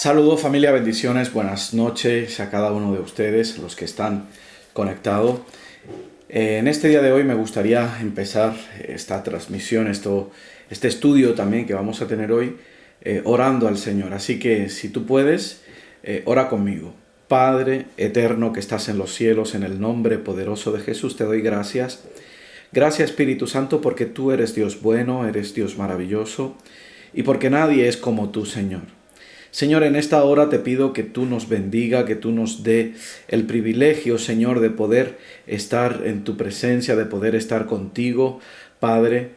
Saludos familia, bendiciones, buenas noches a cada uno de ustedes, los que están conectados. En este día de hoy me gustaría empezar esta transmisión, este estudio también que vamos a tener hoy, orando al Señor. Así que si tú puedes, ora conmigo. Padre eterno que estás en los cielos, en el nombre poderoso de Jesús te doy gracias. Gracias Espíritu Santo porque tú eres Dios bueno, eres Dios maravilloso y porque nadie es como tú, Señor. Señor, en esta hora te pido que tú nos bendiga, que tú nos dé el privilegio, Señor, de poder estar en tu presencia, de poder estar contigo, Padre.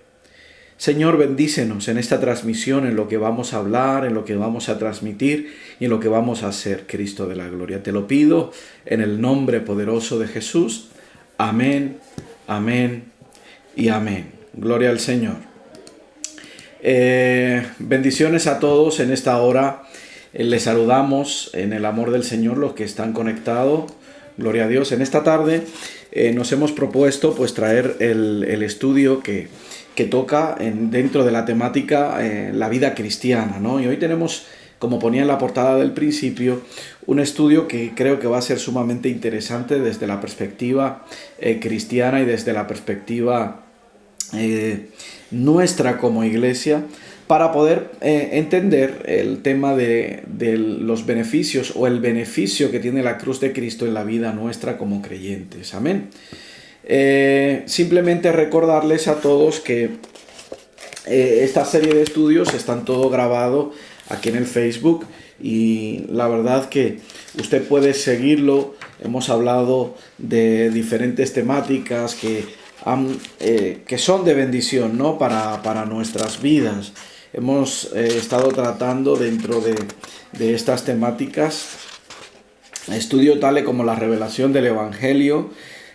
Señor, bendícenos en esta transmisión, en lo que vamos a hablar, en lo que vamos a transmitir y en lo que vamos a hacer, Cristo de la gloria. Te lo pido en el nombre poderoso de Jesús. Amén, amén y amén. Gloria al Señor. Bendiciones a todos en esta hora. Les saludamos en el amor del Señor los que están conectados. Gloria a Dios. En esta tarde nos hemos propuesto pues traer el estudio que toca dentro de la temática la vida cristiana, ¿no? Y hoy tenemos, como ponía en la portada del principio, un estudio que creo que va a ser sumamente interesante desde la perspectiva cristiana y desde la perspectiva nuestra como iglesia, para poder entender el tema de los beneficios o el beneficio que tiene la cruz de Cristo en la vida nuestra como creyentes. Amén. Simplemente recordarles a todos que esta serie de estudios están todo grabado aquí en el Facebook y la verdad que usted puede seguirlo. Hemos hablado de diferentes temáticas que son de bendición, ¿no? para nuestras vidas. Hemos estado tratando dentro de estas temáticas estudios tales como la revelación del Evangelio,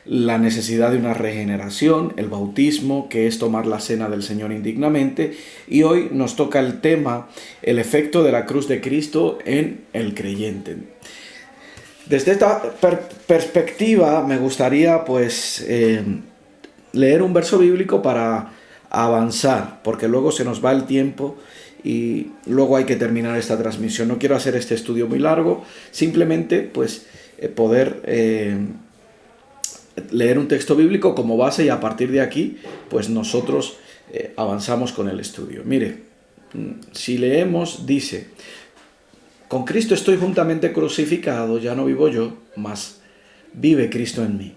la necesidad de una regeneración, el bautismo, que es tomar la cena del Señor indignamente, y hoy nos toca el tema, el efecto de la cruz de Cristo en el creyente. Desde esta perspectiva me gustaría pues leer un verso bíblico para avanzar, porque luego se nos va el tiempo y luego hay que terminar esta transmisión. No quiero hacer este estudio muy largo, simplemente pues poder leer un texto bíblico como base y a partir de aquí pues nosotros avanzamos con el estudio. Mire, si leemos, dice: con Cristo estoy juntamente crucificado, ya no vivo yo, mas vive Cristo en mí.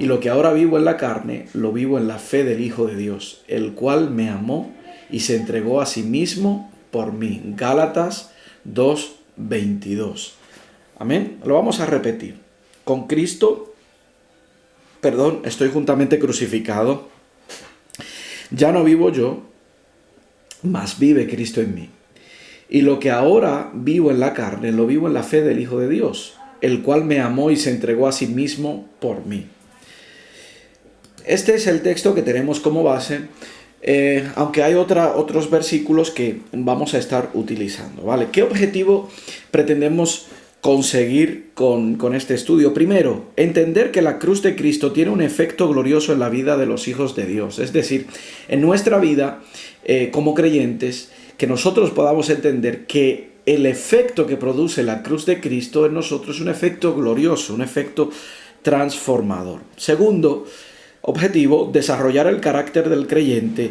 Y lo que ahora vivo en la carne, lo vivo en la fe del Hijo de Dios, el cual me amó y se entregó a sí mismo por mí. Gálatas 2:22. Amén. Lo vamos a repetir. Con Cristo, estoy juntamente crucificado. Ya no vivo yo, mas vive Cristo en mí. Y lo que ahora vivo en la carne, lo vivo en la fe del Hijo de Dios, el cual me amó y se entregó a sí mismo por mí. Este es el texto que tenemos como base, aunque hay otros versículos que vamos a estar utilizando, ¿vale? ¿Qué objetivo pretendemos conseguir con este estudio? Primero, entender que la cruz de Cristo tiene un efecto glorioso en la vida de los hijos de Dios. Es decir, en nuestra vida como creyentes, que nosotros podamos entender que el efecto que produce la cruz de Cristo en nosotros es un efecto glorioso, un efecto transformador. Segundo objetivo, desarrollar el carácter del creyente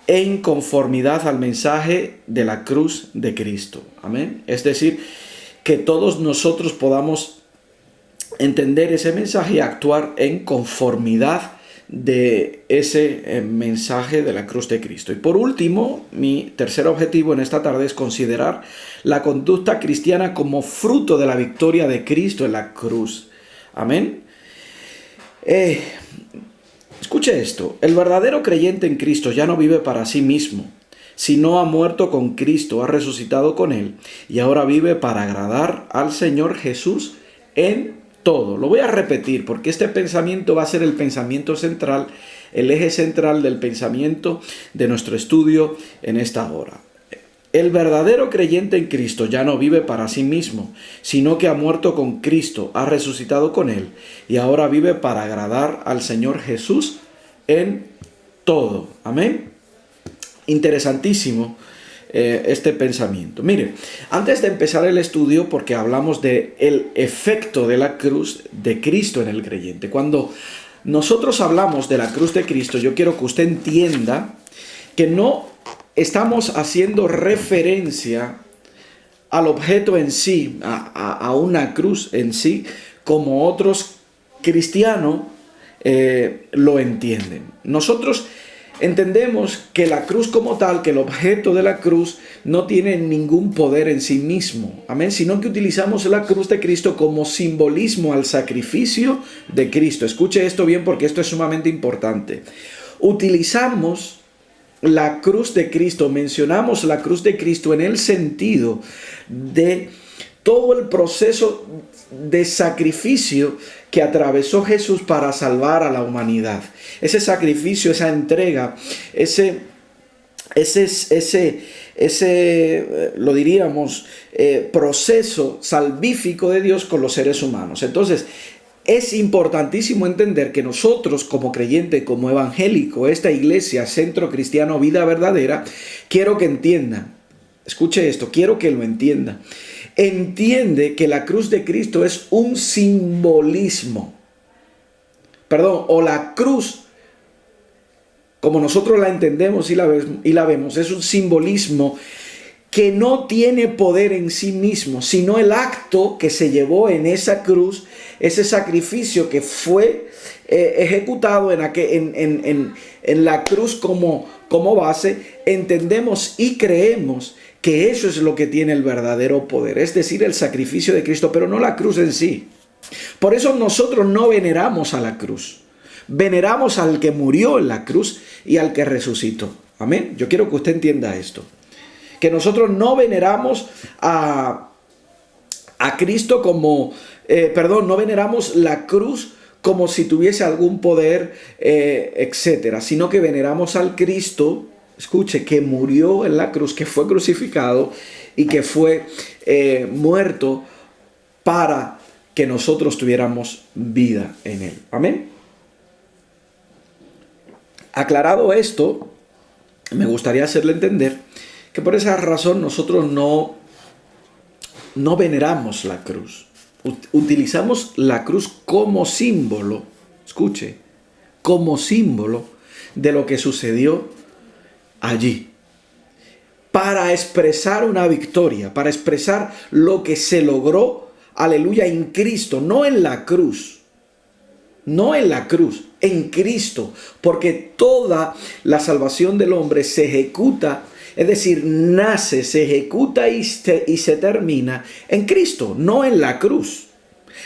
en conformidad al mensaje de la cruz de Cristo. Amén. Es decir, que todos nosotros podamos entender ese mensaje y actuar en conformidad de ese mensaje de la cruz de Cristo. Y por último, mi tercer objetivo en esta tarde es considerar la conducta cristiana como fruto de la victoria de Cristo en la cruz. Amén. Escuche esto: el verdadero creyente en Cristo ya no vive para sí mismo, sino ha muerto con Cristo, ha resucitado con Él y ahora vive para agradar al Señor Jesús en todo. Lo voy a repetir porque este pensamiento va a ser el pensamiento central, el eje central del pensamiento de nuestro estudio en esta hora. El verdadero creyente en Cristo ya no vive para sí mismo, sino que ha muerto con Cristo, ha resucitado con Él y ahora vive para agradar al Señor Jesús en todo. Amén. Interesantísimo este pensamiento. Mire, antes de empezar el estudio, porque hablamos de el efecto de la cruz de Cristo en el creyente. Cuando nosotros hablamos de la cruz de Cristo, yo quiero que usted entienda que no estamos haciendo referencia al objeto en sí, a una cruz en sí, como otros cristianos lo entienden. Nosotros entendemos que la cruz como tal, que el objeto de la cruz no tiene ningún poder en sí mismo, amén, sino que utilizamos la cruz de Cristo como simbolismo al sacrificio de Cristo. Escuche esto bien porque esto es sumamente importante. Utilizamos la cruz de Cristo, mencionamos la cruz de Cristo en el sentido de todo el proceso de sacrificio que atravesó Jesús para salvar a la humanidad. Ese sacrificio, esa entrega, lo diríamos, proceso salvífico de Dios con los seres humanos. Entonces, es importantísimo entender que nosotros como creyente, como evangélico, esta iglesia, Centro Cristiano Vida Verdadera, quiero que entiendan, escuche esto, quiero que lo entienda. Entiende que la cruz de Cristo es un simbolismo. O la cruz, como nosotros la entendemos y la vemos, es un simbolismo que no tiene poder en sí mismo, sino el acto que se llevó en esa cruz, ese sacrificio que fue ejecutado en la cruz como base. Entendemos y creemos que eso es lo que tiene el verdadero poder, es decir, el sacrificio de Cristo, pero no la cruz en sí. Por eso nosotros no veneramos a la cruz, veneramos al que murió en la cruz y al que resucitó. Amén. Yo quiero que usted entienda esto, que nosotros no veneramos a Cristo no veneramos la cruz como si tuviese algún poder, etcétera, sino que veneramos al Cristo, escuche, que murió en la cruz, que fue crucificado y que fue muerto para que nosotros tuviéramos vida en él. Amén. Aclarado esto, me gustaría hacerle entender que por esa razón nosotros no veneramos la cruz. Utilizamos la cruz como símbolo, escuche, como símbolo de lo que sucedió allí, para expresar una victoria, para expresar lo que se logró, aleluya, en Cristo, no en la cruz, en Cristo, porque toda la salvación del hombre se ejecuta, es decir, nace, se ejecuta y se termina en Cristo, no en la cruz.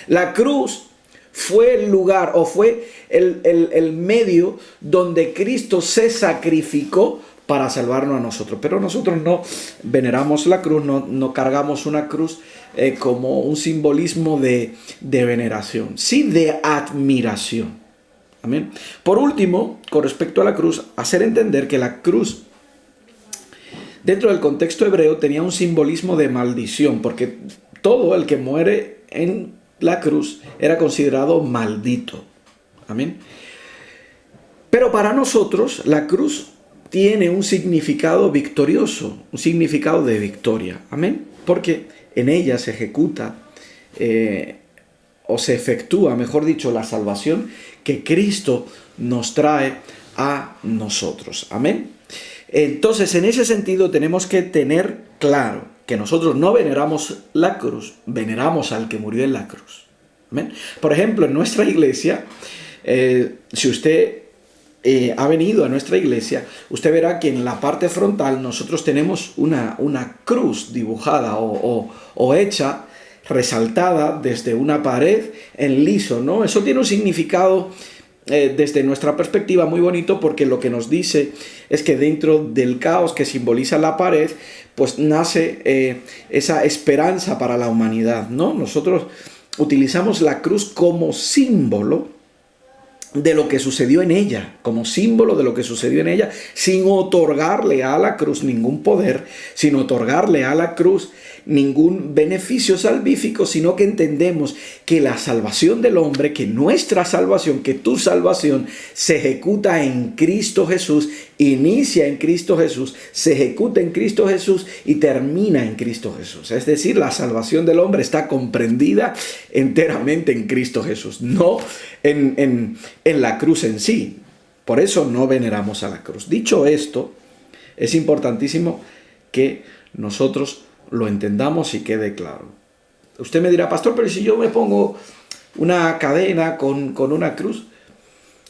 La cruz fue el lugar o fue el medio donde Cristo se sacrificó para salvarnos a nosotros. Pero nosotros no veneramos la cruz, no cargamos una cruz como un simbolismo de veneración, sí de admiración. Amén. Por último, con respecto a la cruz, hacer entender que la cruz dentro del contexto hebreo tenía un simbolismo de maldición, porque todo el que muere en la cruz era considerado maldito. Amén. Pero para nosotros la cruz tiene un significado victorioso, un significado de victoria. Amén. Porque en ella se ejecuta o se efectúa, mejor dicho, la salvación que Cristo nos trae a nosotros. Amén. Entonces, en ese sentido tenemos que tener claro que nosotros no veneramos la cruz, veneramos al que murió en la cruz. ¿Amén? Por ejemplo, en nuestra iglesia, si usted ha venido a nuestra iglesia, usted verá que en la parte frontal nosotros tenemos una cruz dibujada o hecha, resaltada desde una pared en liso, ¿no? Eso tiene un significado desde nuestra perspectiva muy bonito, porque lo que nos dice es que dentro del caos que simboliza la pared, pues nace esa esperanza para la humanidad, ¿no? Nosotros utilizamos la cruz como símbolo de lo que sucedió en ella, como símbolo de lo que sucedió en ella, sin otorgarle a la cruz ningún poder, sin otorgarle a la cruz ningún beneficio salvífico, sino que entendemos que la salvación del hombre, que nuestra salvación, que tu salvación se ejecuta en Cristo Jesús, inicia en Cristo Jesús, se ejecuta en Cristo Jesús y termina en Cristo Jesús. Es decir, la salvación del hombre está comprendida enteramente en Cristo Jesús, no en la cruz en sí. Por eso no veneramos a la cruz. Dicho esto, es importantísimo que nosotros lo entendamos y quede claro. Usted me dirá, pastor, pero si yo me pongo una cadena con una cruz,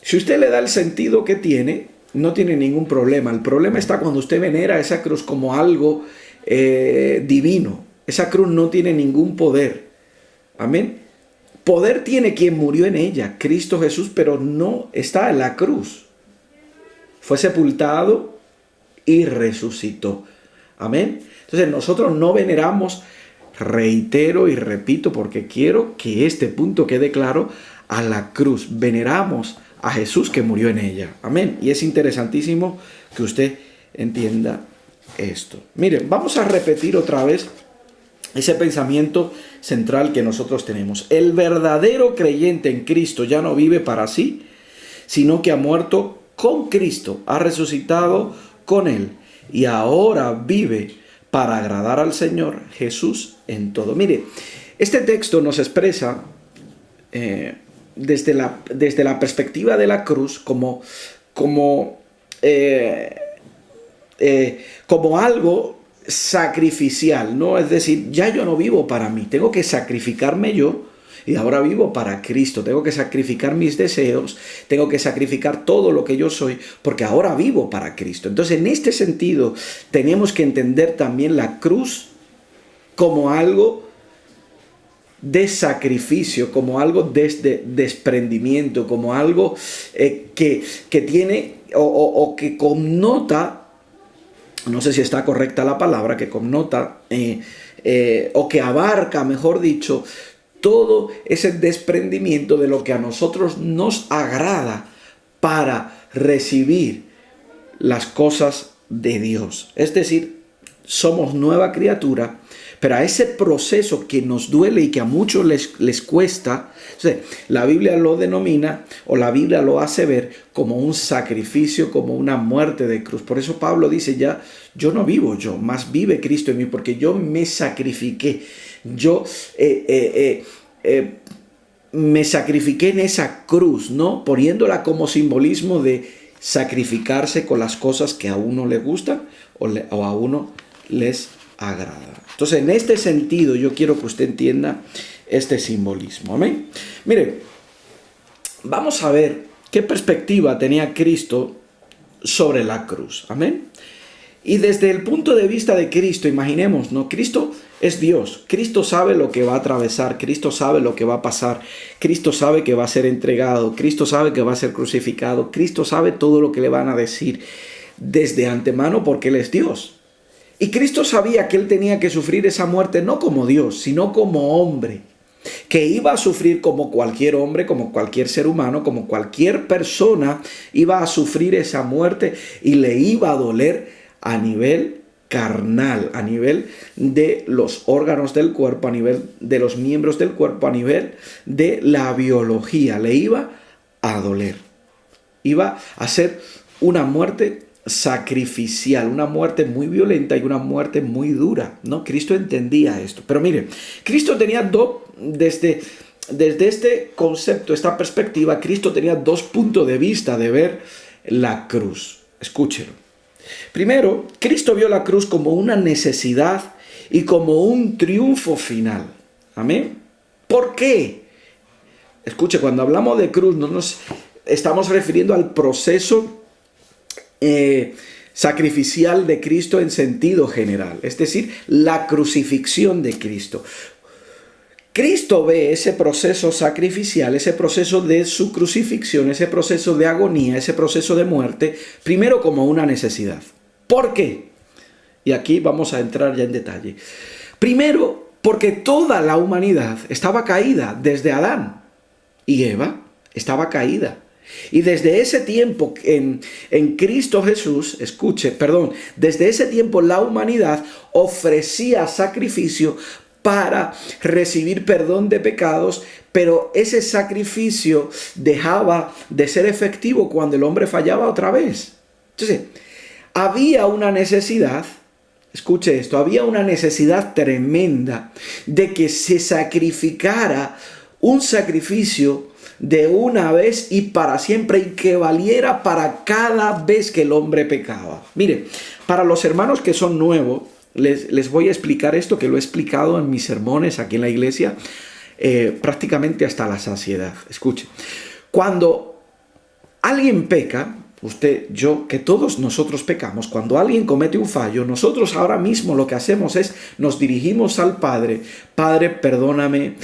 si usted le da el sentido que tiene, no tiene ningún problema. El problema está cuando usted venera esa cruz como algo divino. Esa cruz no tiene ningún poder. Amén. Poder tiene quien murió en ella, Cristo Jesús, pero no está en la cruz. Fue sepultado y resucitó. Amén. Entonces nosotros no veneramos, reitero y repito porque quiero que este punto quede claro, a la cruz. Veneramos a Jesús que murió en ella. Amén. Y es interesantísimo que usted entienda esto. Miren, vamos a repetir otra vez ese pensamiento central que nosotros tenemos. El verdadero creyente en Cristo ya no vive para sí, sino que ha muerto con Cristo, ha resucitado con Él y ahora vive para agradar al Señor Jesús en todo. Mire, este texto nos expresa desde la perspectiva de la cruz como algo sacrificial, ¿no? Es decir, ya yo no vivo para mí, tengo que sacrificarme yo. Y ahora vivo para Cristo, tengo que sacrificar mis deseos, tengo que sacrificar todo lo que yo soy, porque ahora vivo para Cristo. Entonces, en este sentido, tenemos que entender también la cruz como algo de sacrificio, como algo de desprendimiento, como algo que tiene o que connota, no sé si está correcta la palabra, que connota o que abarca, mejor dicho, todo ese desprendimiento de lo que a nosotros nos agrada para recibir las cosas de Dios. Es decir, somos nueva criatura, pero a ese proceso que nos duele y que a muchos les cuesta, la Biblia lo denomina o la Biblia lo hace ver como un sacrificio, como una muerte de cruz. Por eso Pablo dice ya, yo no vivo yo, más vive Cristo en mí, porque yo me sacrifiqué. Yo me sacrifiqué en esa cruz, ¿no? Poniéndola como simbolismo de sacrificarse con las cosas que a uno le gustan o a uno les agrada. Entonces, en este sentido, yo quiero que usted entienda este simbolismo. Amén. Mire, vamos a ver qué perspectiva tenía Cristo sobre la cruz. Amén. Y desde el punto de vista de Cristo, imaginemos, ¿no? Cristo es Dios. Cristo sabe lo que va a atravesar. Cristo sabe lo que va a pasar. Cristo sabe que va a ser entregado. Cristo sabe que va a ser crucificado. Cristo sabe todo lo que le van a decir desde antemano porque Él es Dios. Y Cristo sabía que Él tenía que sufrir esa muerte no como Dios, sino como hombre. Que iba a sufrir como cualquier hombre, como cualquier ser humano, como cualquier persona. Iba a sufrir esa muerte y le iba a doler a nivel carnal, a nivel de los órganos del cuerpo, a nivel de los miembros del cuerpo, a nivel de la biología. Le iba a doler. Iba a ser una muerte sacrificial, una muerte muy violenta y una muerte muy dura, ¿no? Cristo entendía esto. Pero mire, Cristo tenía desde este concepto, esta perspectiva, Cristo tenía dos puntos de vista de ver la cruz. Escúchelo. Primero, Cristo vio la cruz como una necesidad y como un triunfo final. Amén. ¿Por qué? Escuche, cuando hablamos de cruz no nos estamos refiriendo al proceso sacrificial de Cristo en sentido general, es decir, la crucifixión de Cristo. Cristo ve ese proceso sacrificial, ese proceso de su crucifixión, ese proceso de agonía, ese proceso de muerte, primero como una necesidad. ¿Por qué? Y aquí vamos a entrar ya en detalle. Primero, porque toda la humanidad estaba caída desde Adán y Eva estaba caída. Y desde ese tiempo en Cristo Jesús, desde ese tiempo la humanidad ofrecía sacrificio para recibir perdón de pecados, pero ese sacrificio dejaba de ser efectivo cuando el hombre fallaba otra vez. Entonces, había una necesidad, escuche esto, había una necesidad tremenda de que se sacrificara un sacrificio de una vez y para siempre, y que valiera para cada vez que el hombre pecaba. Mire, para los hermanos que son nuevos, les voy a explicar esto, que lo he explicado en mis sermones aquí en la iglesia, prácticamente hasta la saciedad. Escuche, cuando alguien peca, usted, yo, que todos nosotros pecamos, cuando alguien comete un fallo, nosotros ahora mismo lo que hacemos es, nos dirigimos al Padre: Padre, perdóname,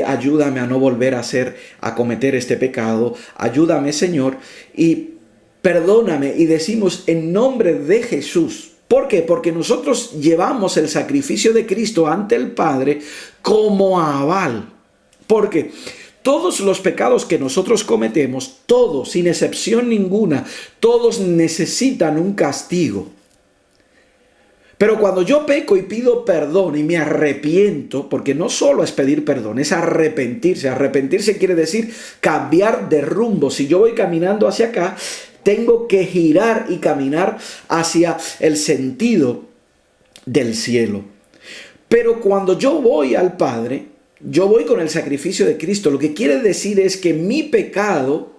ayúdame a no volver a cometer este pecado, ayúdame, Señor, y perdóname, y decimos en nombre de Jesús. ¿Por qué? Porque nosotros llevamos el sacrificio de Cristo ante el Padre como aval. Porque todos los pecados que nosotros cometemos, todos, sin excepción ninguna, todos necesitan un castigo. Pero cuando yo peco y pido perdón y me arrepiento, porque no solo es pedir perdón, es arrepentirse. Arrepentirse quiere decir cambiar de rumbo. Si yo voy caminando hacia acá, tengo que girar y caminar hacia el sentido del cielo. Pero cuando yo voy al Padre, yo voy con el sacrificio de Cristo. Lo que quiere decir es que mi pecado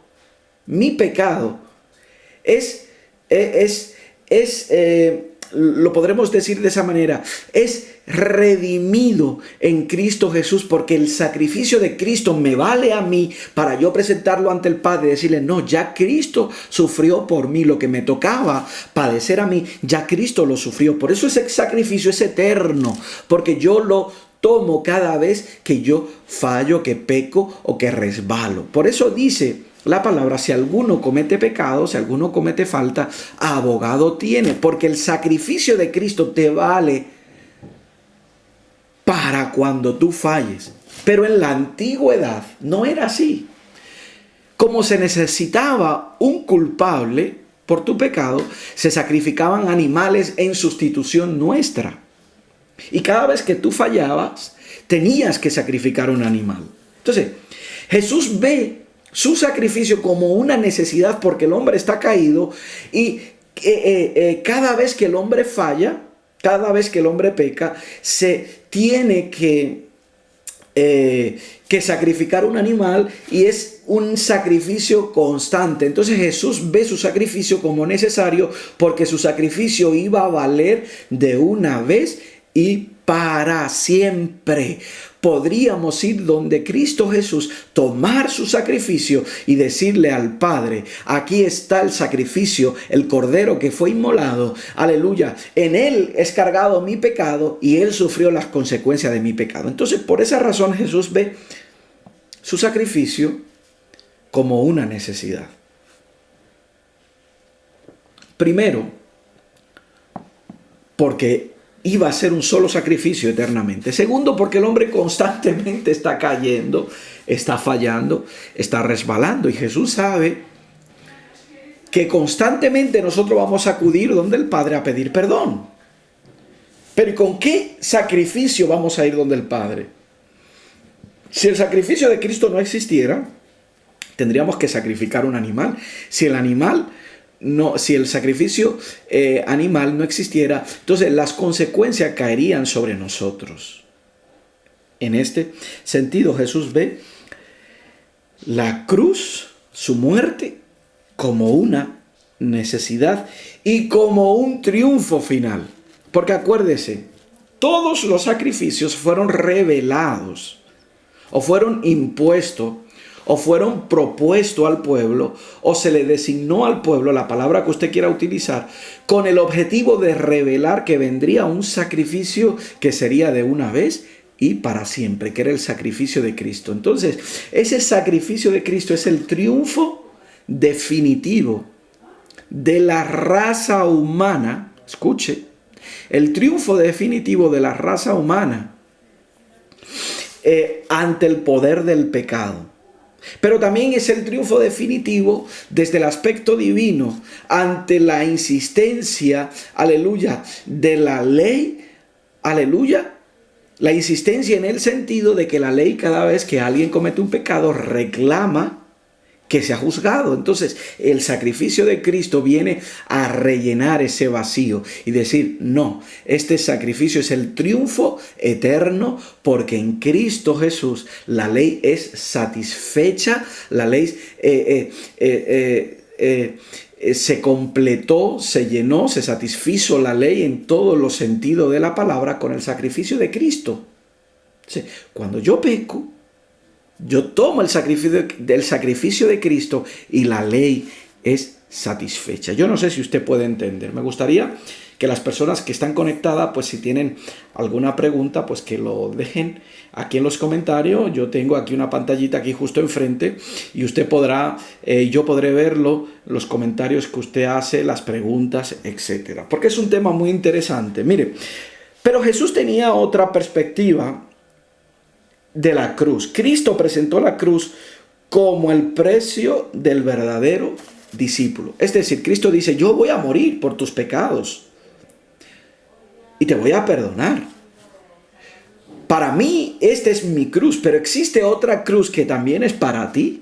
lo podremos decir de esa manera, es redimido en Cristo Jesús, porque el sacrificio de Cristo me vale a mí para yo presentarlo ante el Padre y decirle: no, ya Cristo sufrió por mí, lo que me tocaba padecer a mí, ya Cristo lo sufrió. Por eso ese sacrificio es eterno, porque yo lo tomo cada vez que yo fallo, que peco o que resbalo. Por eso dice la palabra: si alguno comete pecado, si alguno comete falta, abogado tiene, porque el sacrificio de Cristo te vale para cuando tú falles. Pero en la antigüedad no era así. Como se necesitaba un culpable por tu pecado, se sacrificaban animales en sustitución nuestra. Y cada vez que tú fallabas, tenías que sacrificar un animal. Entonces, Jesús ve su sacrificio como una necesidad, porque el hombre está caído y cada vez que el hombre falla, cada vez que el hombre peca, se tiene que sacrificar un animal, y es un sacrificio constante. Entonces Jesús ve su sacrificio como necesario, porque su sacrificio iba a valer de una vez y para siempre. Podríamos ir donde Cristo Jesús, tomar su sacrificio y decirle al Padre: aquí está el sacrificio, el cordero que fue inmolado, aleluya, en él es cargado mi pecado y él sufrió las consecuencias de mi pecado. Entonces, por esa razón Jesús ve su sacrificio como una necesidad. Primero, porque iba a ser un solo sacrificio eternamente. Segundo, porque el hombre constantemente está cayendo, está fallando, está resbalando. Y Jesús sabe que constantemente nosotros vamos a acudir donde el Padre a pedir perdón. Pero ¿con qué sacrificio vamos a ir donde el Padre? Si el sacrificio de Cristo no existiera, tendríamos que sacrificar un animal. Si el sacrificio animal no existiera, entonces las consecuencias caerían sobre nosotros. En este sentido, Jesús ve la cruz, su muerte, como una necesidad y como un triunfo final. Porque acuérdese, todos los sacrificios fueron revelados, o fueron impuestos, o fueron propuestos al pueblo, o se le designó al pueblo, la palabra que usted quiera utilizar, con el objetivo de revelar que vendría un sacrificio que sería de una vez y para siempre, que era el sacrificio de Cristo. Entonces, ese sacrificio de Cristo es el triunfo definitivo de la raza humana. Escuche, el triunfo definitivo de la raza humana ante el poder del pecado. Pero también es el triunfo definitivo desde el aspecto divino ante la insistencia, aleluya, de la ley, aleluya. La insistencia en el sentido de que la ley, cada vez que alguien comete un pecado, reclama que sea juzgado. Entonces, el sacrificio de Cristo viene a rellenar ese vacío y decir, no, este sacrificio es el triunfo eterno, porque en Cristo Jesús la ley es satisfecha, la ley se completó, se llenó, se satisfizo la ley en todos los sentidos de la palabra con el sacrificio de Cristo. Cuando yo peco, yo tomo el sacrificio de Cristo y la ley es satisfecha. Yo no sé si usted puede entender. Me gustaría que las personas que están conectadas, pues si tienen alguna pregunta, pues que lo dejen aquí en los comentarios. Yo tengo aquí una pantallita aquí justo enfrente y usted podrá, yo podré verlo, los comentarios que usted hace, las preguntas, etcétera. Porque es un tema muy interesante. Mire, pero Jesús tenía otra perspectiva de la cruz. Cristo presentó la cruz como el precio del verdadero discípulo. Es decir, Cristo dice, yo voy a morir por tus pecados y te voy a perdonar. Para mí, esta es mi cruz, pero existe otra cruz que también es para ti.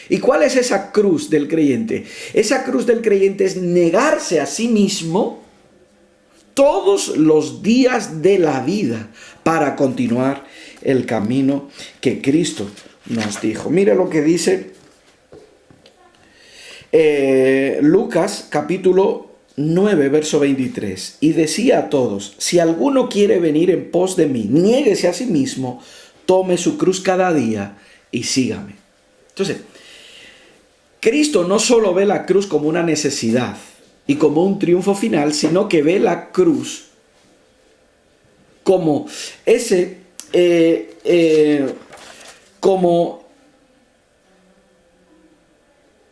¿Y cuál es esa cruz del creyente? Esa cruz del creyente es negarse a sí mismo todos los días de la vida para continuar el camino que Cristo nos dijo. Mire lo que dice Lucas capítulo 9, verso 23. Y decía a todos, si alguno quiere venir en pos de mí, niéguese a sí mismo, tome su cruz cada día y sígame. Entonces, Cristo no solo ve la cruz como una necesidad y como un triunfo final, sino que ve la cruz como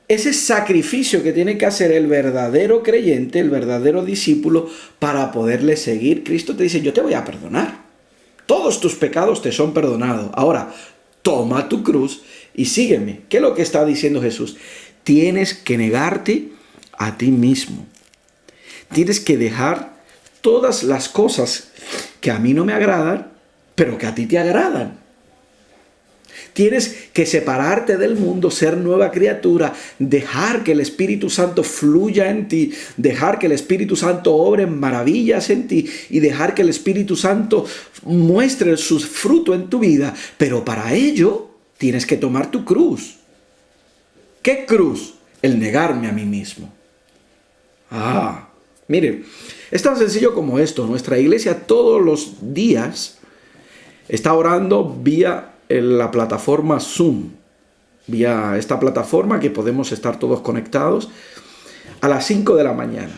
ese sacrificio que tiene que hacer el verdadero creyente, el verdadero discípulo, para poderle seguir. Cristo te dice, yo te voy a perdonar. Todos tus pecados te son perdonados. Ahora, toma tu cruz y sígueme. ¿Qué es lo que está diciendo Jesús? Tienes que negarte a ti mismo. Tienes que dejar todas las cosas que a mí no me agradan, pero que a ti te agradan. Tienes que separarte del mundo, ser nueva criatura, dejar que el Espíritu Santo fluya en ti, dejar que el Espíritu Santo obre maravillas en ti y dejar que el Espíritu Santo muestre su fruto en tu vida. Pero para ello tienes que tomar tu cruz. ¿Qué cruz? El negarme a mí mismo. Mire, es tan sencillo como esto. Nuestra iglesia todos los días está orando vía la plataforma Zoom, vía esta plataforma que podemos estar todos conectados a las 5 de la mañana.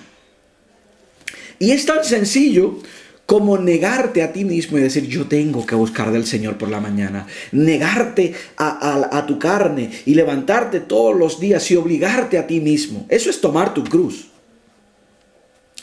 Y es tan sencillo como negarte a ti mismo y decir, yo tengo que buscar del Señor por la mañana. Negarte a tu carne y levantarte todos los días y obligarte a ti mismo. Eso es tomar tu cruz.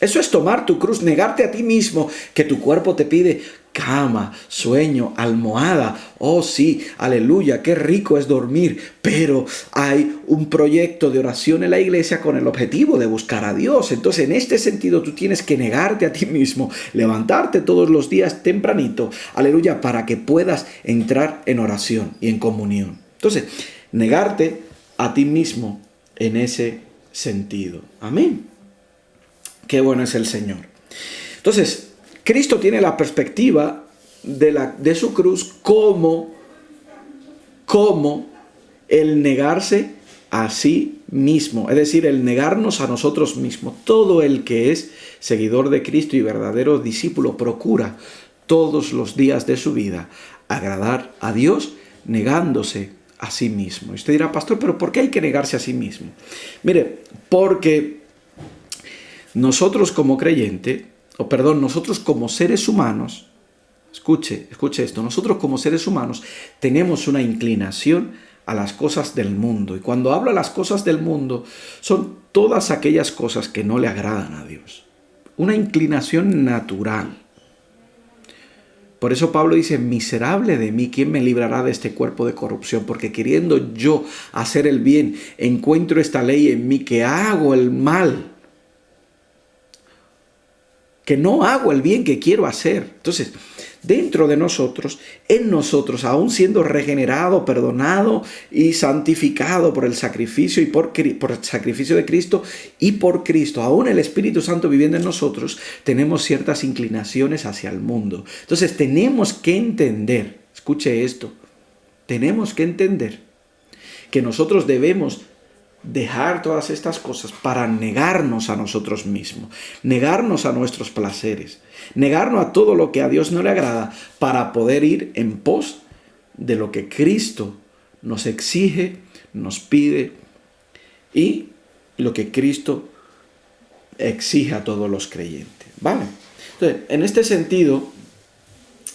Eso es tomar tu cruz, negarte a ti mismo, que tu cuerpo te pide cama, sueño, almohada. Oh sí, aleluya, qué rico es dormir. Pero hay un proyecto de oración en la iglesia con el objetivo de buscar a Dios. Entonces, en este sentido, tú tienes que negarte a ti mismo, levantarte todos los días tempranito, aleluya, para que puedas entrar en oración y en comunión. Entonces, negarte a ti mismo en ese sentido. Amén. Qué bueno es el Señor. Entonces, Cristo tiene la perspectiva de su cruz como el negarse a sí mismo. Es decir, el negarnos a nosotros mismos. Todo el que es seguidor de Cristo y verdadero discípulo procura todos los días de su vida agradar a Dios negándose a sí mismo. Y usted dirá, pastor, ¿pero por qué hay que negarse a sí mismo? Mire, porque nosotros como creyente, nosotros como seres humanos, escuche esto, nosotros como seres humanos tenemos una inclinación a las cosas del mundo. Y cuando hablo de las cosas del mundo, son todas aquellas cosas que no le agradan a Dios. Una inclinación natural. Por eso Pablo dice, miserable de mí, ¿quién me librará de este cuerpo de corrupción? Porque queriendo yo hacer el bien, encuentro esta ley en mí que hago el mal. Que no hago el bien que quiero hacer. Entonces, dentro de nosotros, en nosotros, aún siendo regenerado, perdonado y santificado por el sacrificio y por el sacrificio de Cristo y por Cristo, aún el Espíritu Santo viviendo en nosotros, tenemos ciertas inclinaciones hacia el mundo. Entonces, tenemos que entender, escuche esto, tenemos que entender que nosotros debemos dejar todas estas cosas para negarnos a nosotros mismos, negarnos a nuestros placeres, negarnos a todo lo que a Dios no le agrada para poder ir en pos de lo que Cristo nos exige, nos pide y lo que Cristo exige a todos los creyentes. ¿Vale? Entonces, en este sentido,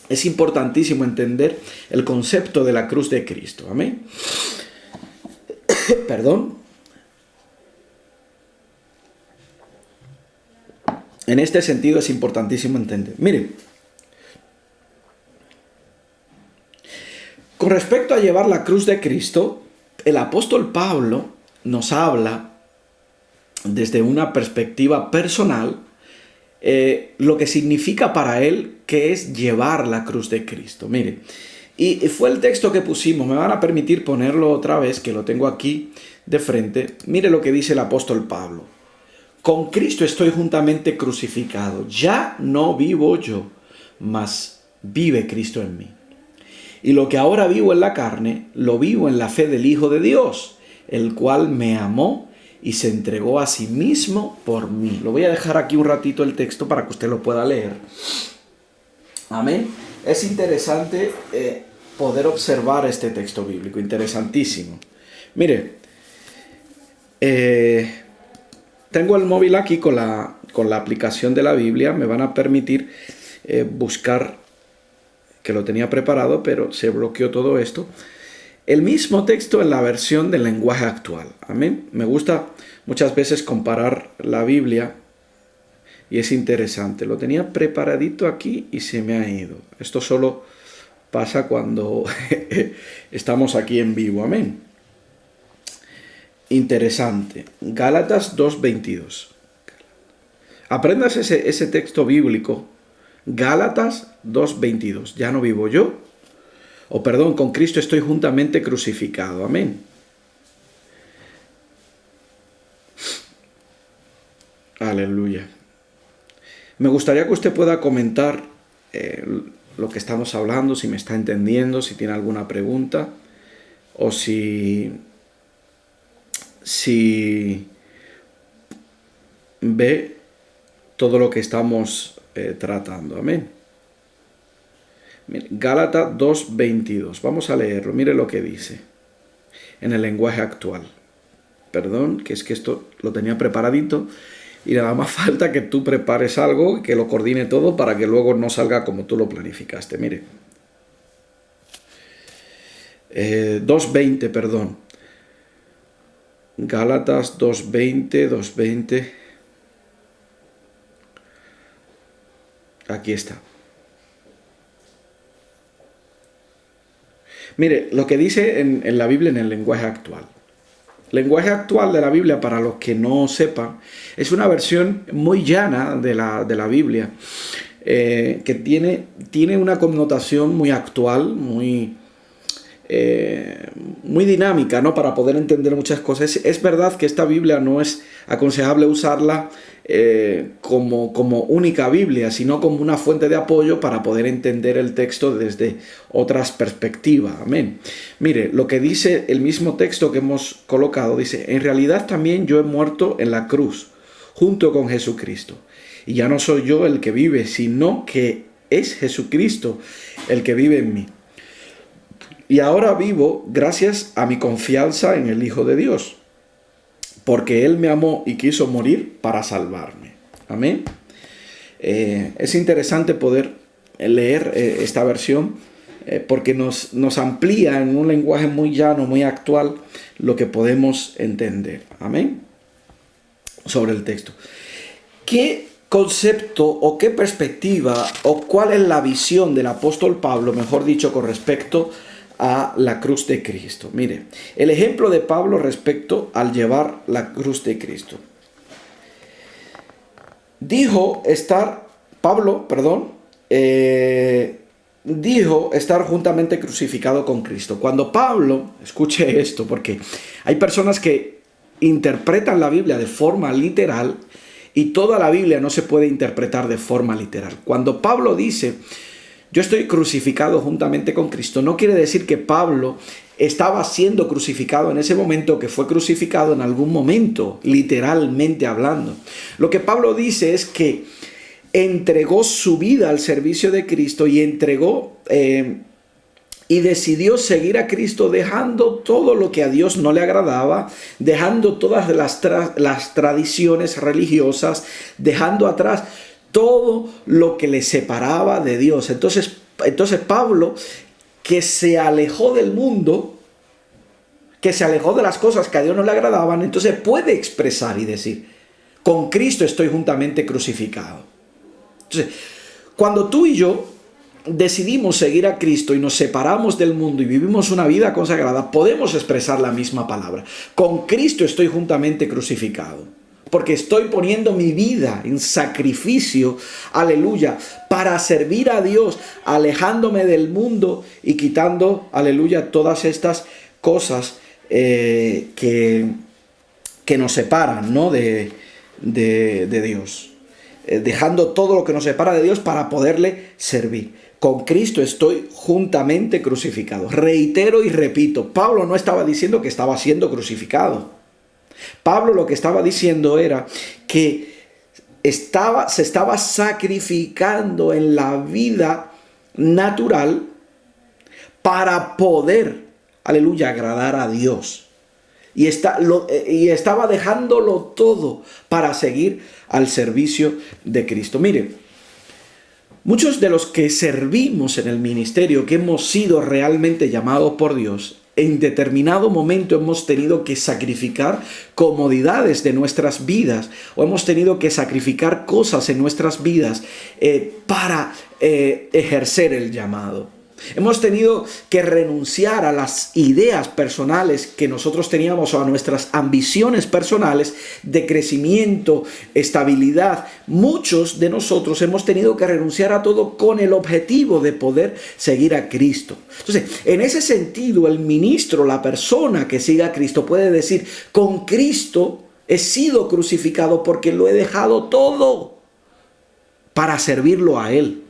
es importantísimo entender el concepto de la cruz de Cristo. Amén. Perdón. En este sentido es importantísimo entender. Miren, con respecto a llevar la cruz de Cristo, el apóstol Pablo nos habla desde una perspectiva personal lo que significa para él que es llevar la cruz de Cristo. Miren, y fue el texto que pusimos, me van a permitir ponerlo otra vez, que lo tengo aquí de frente. Mire lo que dice el apóstol Pablo. Con Cristo estoy juntamente crucificado. Ya no vivo yo, mas vive Cristo en mí. Y lo que ahora vivo en la carne, lo vivo en la fe del Hijo de Dios, el cual me amó y se entregó a sí mismo por mí. Lo voy a dejar aquí un ratito el texto para que usted lo pueda leer. Amén. Es interesante poder observar este texto bíblico. Interesantísimo. Mire, tengo el móvil aquí con la aplicación de la Biblia. Me van a permitir buscar, que lo tenía preparado, pero se bloqueó todo esto. El mismo texto en la versión del lenguaje actual. Amén. Me gusta muchas veces comparar la Biblia y es interesante. Lo tenía preparadito aquí y se me ha ido. Esto solo pasa cuando estamos aquí en vivo. Amén. Interesante. Gálatas 2:22. Aprendas ese texto bíblico. Gálatas 2:22. Ya no vivo yo. O perdón, con Cristo estoy juntamente crucificado. Amén. Aleluya. Me gustaría que usted pueda comentar lo que estamos hablando, si me está entendiendo, si tiene alguna pregunta o si ve todo lo que estamos tratando. Amén. Gálatas 2:22. Vamos a leerlo. Mire lo que dice en el lenguaje actual. Perdón, que es que esto lo tenía preparadito y nada más falta que tú prepares algo, que lo coordine todo para que luego no salga como tú lo planificaste. Mire. 2:20, perdón. Gálatas 2:20. Aquí está. Mire, lo que dice en la Biblia en el lenguaje actual. El lenguaje actual de la Biblia, para los que no sepan, es una versión muy llana de la Biblia, que tiene una connotación muy actual, muy dinámica, ¿no? Para poder entender muchas cosas. Es verdad que esta Biblia no es aconsejable usarla como única Biblia, sino como una fuente de apoyo para poder entender el texto desde otras perspectivas. Amén. Mire, lo que dice el mismo texto que hemos colocado, dice: en realidad también yo he muerto en la cruz, junto con Jesucristo. Y ya no soy yo el que vive, sino que es Jesucristo el que vive en mí. Y ahora vivo gracias a mi confianza en el Hijo de Dios, porque Él me amó y quiso morir para salvarme. Amén. Es interesante poder leer esta versión porque nos amplía en un lenguaje muy llano, muy actual, lo que podemos entender. Amén. Sobre el texto. ¿Qué concepto o qué perspectiva o cuál es la visión del apóstol Pablo, mejor dicho, con respecto a la cruz de Cristo? Mire, el ejemplo de Pablo respecto al llevar la cruz de Cristo. Dijo estar juntamente crucificado con Cristo. Cuando Pablo, escuche esto, porque hay personas que interpretan la Biblia de forma literal y toda la Biblia no se puede interpretar de forma literal. Cuando Pablo dice, yo estoy crucificado juntamente con Cristo, no quiere decir que Pablo estaba siendo crucificado en ese momento, que fue crucificado en algún momento, literalmente hablando. Lo que Pablo dice es que entregó su vida al servicio de Cristo y y decidió seguir a Cristo, dejando todo lo que a Dios no le agradaba, dejando todas las tradiciones religiosas, dejando atrás todo lo que le separaba de Dios. Entonces Pablo, que se alejó del mundo, que se alejó de las cosas que a Dios no le agradaban, entonces puede expresar y decir, con Cristo estoy juntamente crucificado. Entonces, cuando tú y yo decidimos seguir a Cristo y nos separamos del mundo y vivimos una vida consagrada, podemos expresar la misma palabra. Con Cristo estoy juntamente crucificado, porque estoy poniendo mi vida en sacrificio, aleluya, para servir a Dios, alejándome del mundo y quitando, aleluya, todas estas cosas que nos separan, ¿no?, de Dios. Dejando todo lo que nos separa de Dios para poderle servir. Con Cristo estoy juntamente crucificado. Reitero y repito, Pablo no estaba diciendo que estaba siendo crucificado. Pablo lo que estaba diciendo era que se estaba sacrificando en la vida natural para poder, aleluya, agradar a Dios. Y estaba dejándolo todo para seguir al servicio de Cristo. Mire, muchos de los que servimos en el ministerio, que hemos sido realmente llamados por Dios, en determinado momento hemos tenido que sacrificar comodidades de nuestras vidas, o hemos tenido que sacrificar cosas en nuestras vidas para ejercer el llamado. Hemos tenido que renunciar a las ideas personales que nosotros teníamos o a nuestras ambiciones personales de crecimiento, estabilidad. Muchos de nosotros hemos tenido que renunciar a todo con el objetivo de poder seguir a Cristo. Entonces, en ese sentido, el ministro, la persona que sigue a Cristo puede decir, con Cristo he sido crucificado porque lo he dejado todo para servirlo a Él.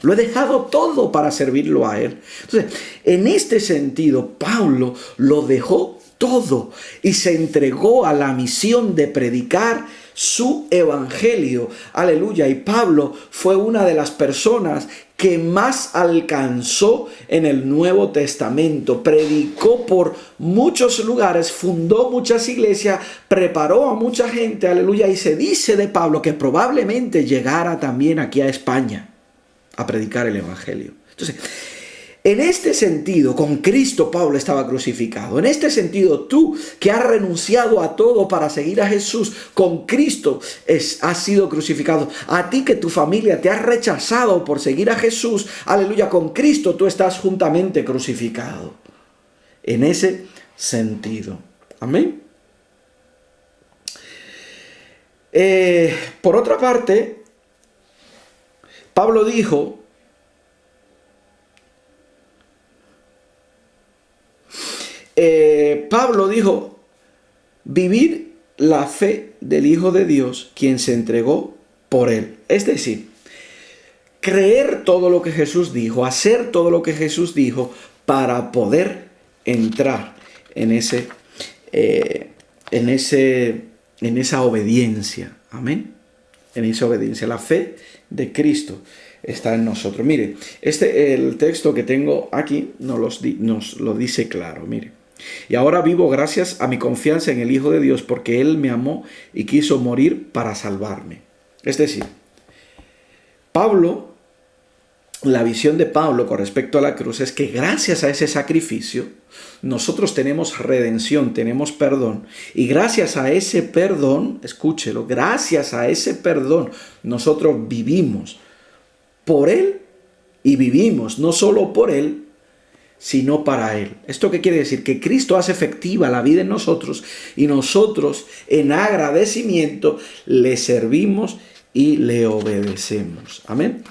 Lo he dejado todo para servirlo a Él. Entonces, en este sentido, Pablo lo dejó todo y se entregó a la misión de predicar su evangelio. Aleluya. Y Pablo fue una de las personas que más alcanzó en el Nuevo Testamento. Predicó por muchos lugares, fundó muchas iglesias, preparó a mucha gente. Aleluya. Y se dice de Pablo que probablemente llegara también aquí a España a predicar el evangelio. Entonces, en este sentido, con Cristo Pablo estaba crucificado. En este sentido, tú que has renunciado a todo para seguir a Jesús, con Cristo has sido crucificado. A ti que tu familia te ha rechazado por seguir a Jesús, aleluya, con Cristo tú estás juntamente crucificado. En ese sentido. Amén. Por otra parte, Pablo dijo, vivir la fe del Hijo de Dios, quien se entregó por Él. Es decir, creer todo lo que Jesús dijo, hacer todo lo que Jesús dijo para poder entrar en esa obediencia. Amén. En esa obediencia, la fe de Cristo está en nosotros. Mire, el texto que tengo aquí nos lo dice claro. Mire, y ahora vivo gracias a mi confianza en el Hijo de Dios, porque Él me amó y quiso morir para salvarme. Es decir, Pablo la visión de Pablo con respecto a la cruz es que gracias a ese sacrificio nosotros tenemos redención, tenemos perdón. Y gracias a ese perdón, escúchelo, gracias a ese perdón nosotros vivimos por Él y vivimos no solo por Él, sino para Él. ¿Esto qué quiere decir? Que Cristo hace efectiva la vida en nosotros y nosotros en agradecimiento le servimos y le obedecemos. Amén.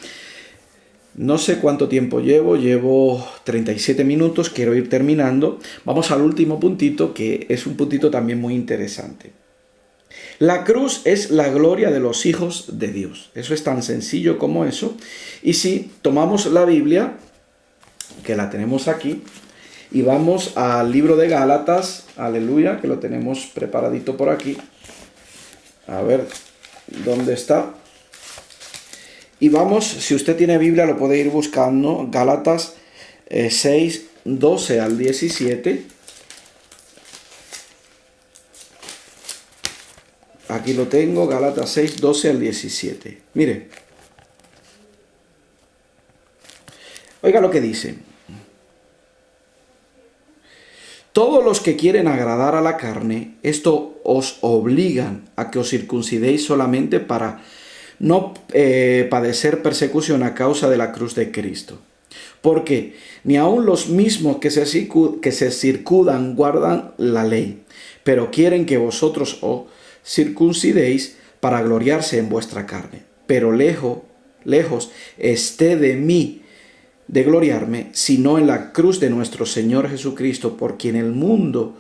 No sé cuánto tiempo llevo 37 minutos, quiero ir terminando. Vamos al último puntito, que es un puntito también muy interesante. La cruz es la gloria de los hijos de Dios. Eso es tan sencillo como eso. Y si tomamos la Biblia, que la tenemos aquí, y vamos al libro de Gálatas, aleluya, que lo tenemos preparadito por aquí. A ver, ¿dónde está? Y vamos, si usted tiene Biblia, lo puede ir buscando. Gálatas 6, 12 al 17. Aquí lo tengo, Gálatas 6, 12 al 17. Mire. Oiga lo que dice. Todos los que quieren agradar a la carne, esto os obligan a que os circuncidéis solamente para no padecer persecución a causa de la cruz de Cristo. Porque ni aun los mismos que se circundan guardan la ley, pero quieren que vosotros os circuncidéis para gloriarse en vuestra carne. Pero lejos esté de mí de gloriarme, sino en la cruz de nuestro Señor Jesucristo, por quien el mundo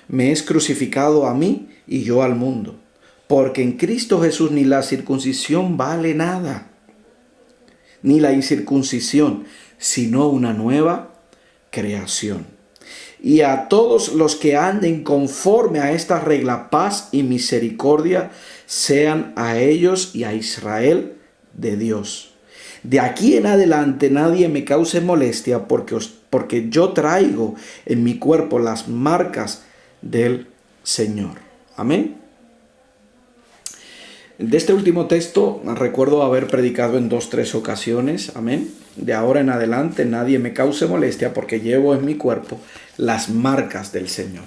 me es crucificado a mí y yo al mundo. Porque en Cristo Jesús ni la circuncisión vale nada, ni la incircuncisión, sino una nueva creación. Y a todos los que anden conforme a esta regla, paz y misericordia sean a ellos y a Israel de Dios. De aquí en adelante nadie me cause molestia, porque yo traigo en mi cuerpo las marcas del Señor. Amén. De este último texto recuerdo haber predicado en 2-3 ocasiones. Amén. De ahora en adelante nadie me cause molestia, porque llevo en mi cuerpo las marcas del Señor.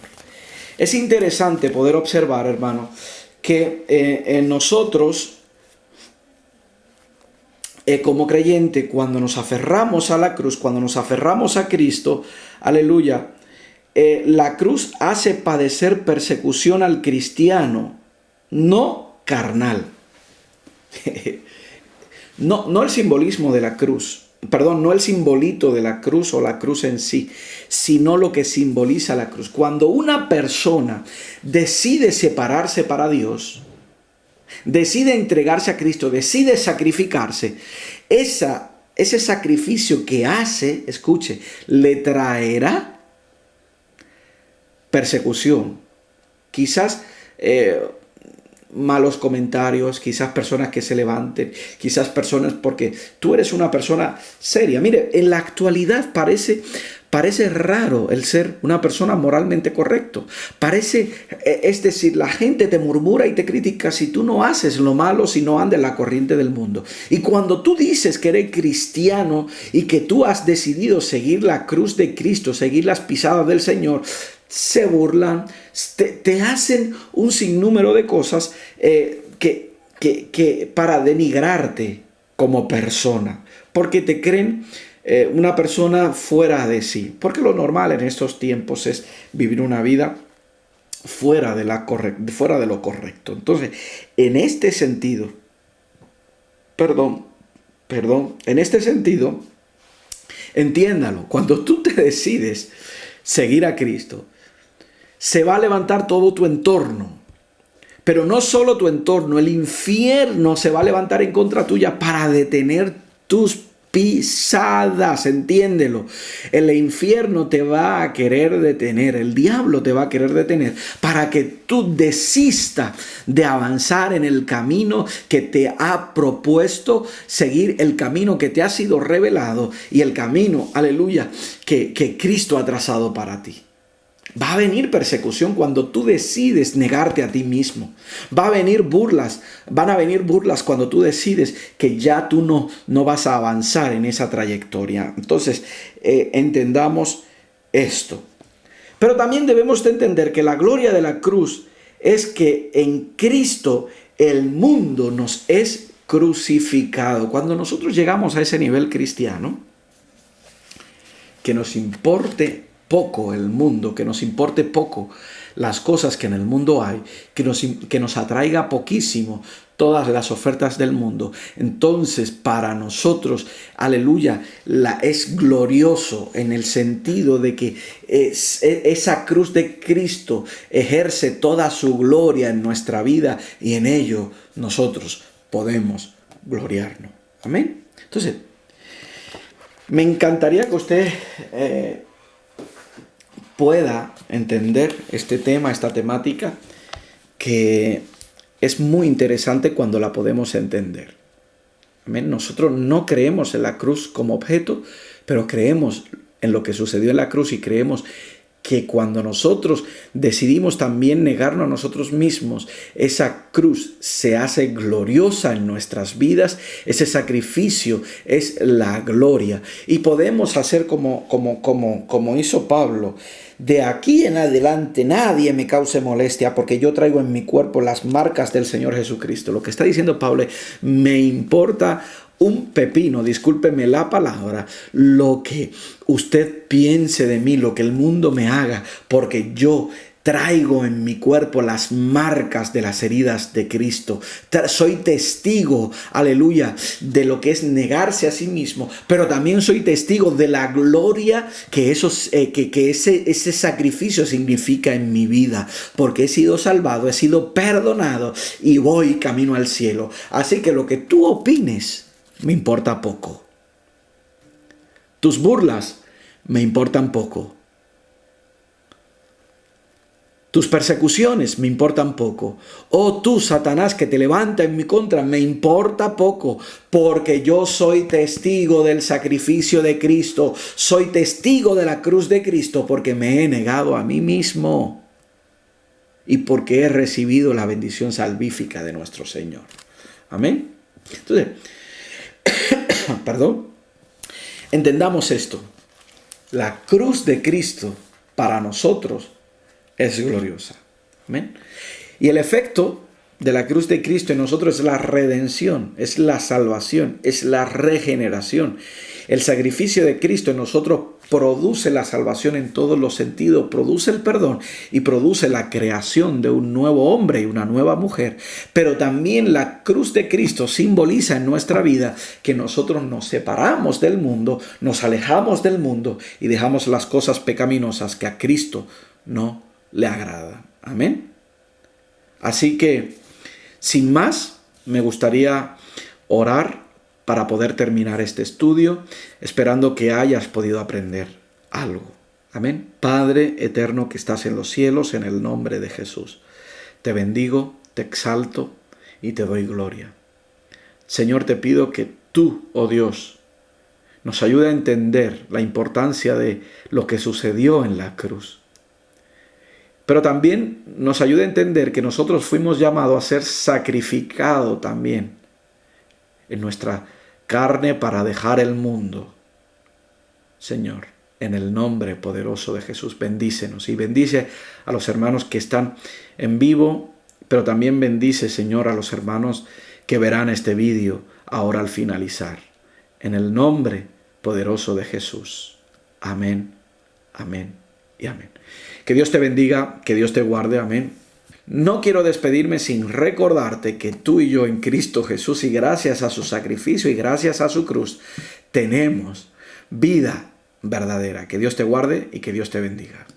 Es interesante poder observar, hermano, que en nosotros, como creyente, cuando nos aferramos a la cruz, cuando nos aferramos a Cristo, aleluya, la cruz hace padecer persecución al cristiano, no carnal. No el simbolismo de la cruz, perdón, no el simbolito de la cruz o la cruz en sí, sino lo que simboliza la cruz. Cuando una persona decide separarse para Dios, decide entregarse a Cristo, decide sacrificarse, ese sacrificio que hace, escuche, le traerá persecución. Quizás malos comentarios, quizás personas que se levanten, quizás personas, porque tú eres una persona seria. Mire, en la actualidad parece raro el ser una persona moralmente correcto. Es decir, la gente te murmura y te critica si tú no haces lo malo, si no andas en la corriente del mundo. Y cuando tú dices que eres cristiano y que tú has decidido seguir la cruz de Cristo, seguir las pisadas del Señor, se burlan, te hacen un sinnúmero de cosas que para denigrarte como persona, porque te creen una persona fuera de sí, porque lo normal en estos tiempos es vivir una vida fuera de lo correcto. Entonces, en este sentido, en este sentido, entiéndalo, cuando tú te decides seguir a Cristo, se va a levantar todo tu entorno. Pero no solo tu entorno, el infierno se va a levantar en contra tuya para detener tus pisadas, entiéndelo. El infierno te va a querer detener, el diablo te va a querer detener para que tú desistas de avanzar en el camino que te ha propuesto, seguir el camino que te ha sido revelado y el camino, aleluya, que Cristo ha trazado para ti. Va a venir persecución cuando tú decides negarte a ti mismo. Va a venir burlas, van a venir burlas cuando tú decides que ya tú no vas a avanzar en esa trayectoria. Entonces, entendamos esto. Pero también debemos de entender que la gloria de la cruz es que en Cristo el mundo nos es crucificado. Cuando nosotros llegamos a ese nivel cristiano, que nos importe poco el mundo, que nos importe poco las cosas que en el mundo hay, que nos atraiga poquísimo todas las ofertas del mundo. Entonces, para nosotros, aleluya, es glorioso en el sentido de que esa cruz de Cristo ejerce toda su gloria en nuestra vida y en ello nosotros podemos gloriarnos. Amén. Entonces, me encantaría que usted pueda entender este tema, esta temática, que es muy interesante cuando la podemos entender. Amén. Nosotros no creemos en la cruz como objeto, pero creemos en lo que sucedió en la cruz y creemos que cuando nosotros decidimos también negarnos a nosotros mismos, esa cruz se hace gloriosa en nuestras vidas, ese sacrificio es la gloria. Y podemos hacer como hizo Pablo: de aquí en adelante nadie me cause molestia, porque yo traigo en mi cuerpo las marcas del Señor Jesucristo. Lo que está diciendo Pablo: me importa un pepino, discúlpeme la palabra, lo que usted piense de mí, lo que el mundo me haga, porque yo traigo en mi cuerpo las marcas de las heridas de Cristo. Soy testigo, aleluya, de lo que es negarse a sí mismo, pero también soy testigo de la gloria que ese sacrificio significa en mi vida, porque he sido salvado, he sido perdonado y voy camino al cielo. Así que lo que tú opines me importa poco. Tus burlas me importan poco. Tus persecuciones me importan poco. Oh tú, Satanás, que te levanta en mi contra, me importa poco, porque yo soy testigo del sacrificio de Cristo. Soy testigo de la cruz de Cristo, porque me he negado a mí mismo y porque he recibido la bendición salvífica de nuestro Señor. Amén. Entonces, entendamos esto. La cruz de Cristo para nosotros es gloriosa. Amén. Y el efecto de la cruz de Cristo en nosotros es la redención, es la salvación, es la regeneración. El sacrificio de Cristo en nosotros produce la salvación en todos los sentidos, produce el perdón y produce la creación de un nuevo hombre y una nueva mujer. Pero también la cruz de Cristo simboliza en nuestra vida que nosotros nos separamos del mundo, nos alejamos del mundo y dejamos las cosas pecaminosas que a Cristo no le agrada. Amén. Así que, sin más, me gustaría orar para poder terminar este estudio, esperando que hayas podido aprender algo. Amén. Padre eterno que estás en los cielos, en el nombre de Jesús, te bendigo, te exalto y te doy gloria. Señor, te pido que tú, oh Dios, nos ayude a entender la importancia de lo que sucedió en la cruz. Pero también nos ayuda a entender que nosotros fuimos llamados a ser sacrificados también en nuestra carne para dejar el mundo. Señor, en el nombre poderoso de Jesús, bendícenos y bendice a los hermanos que están en vivo, pero también bendice, Señor, a los hermanos que verán este vídeo ahora al finalizar. En el nombre poderoso de Jesús. Amén, amén y amén. Que Dios te bendiga, que Dios te guarde, amén. No quiero despedirme sin recordarte que tú y yo en Cristo Jesús, y gracias a su sacrificio y gracias a su cruz, tenemos vida verdadera. Que Dios te guarde y que Dios te bendiga.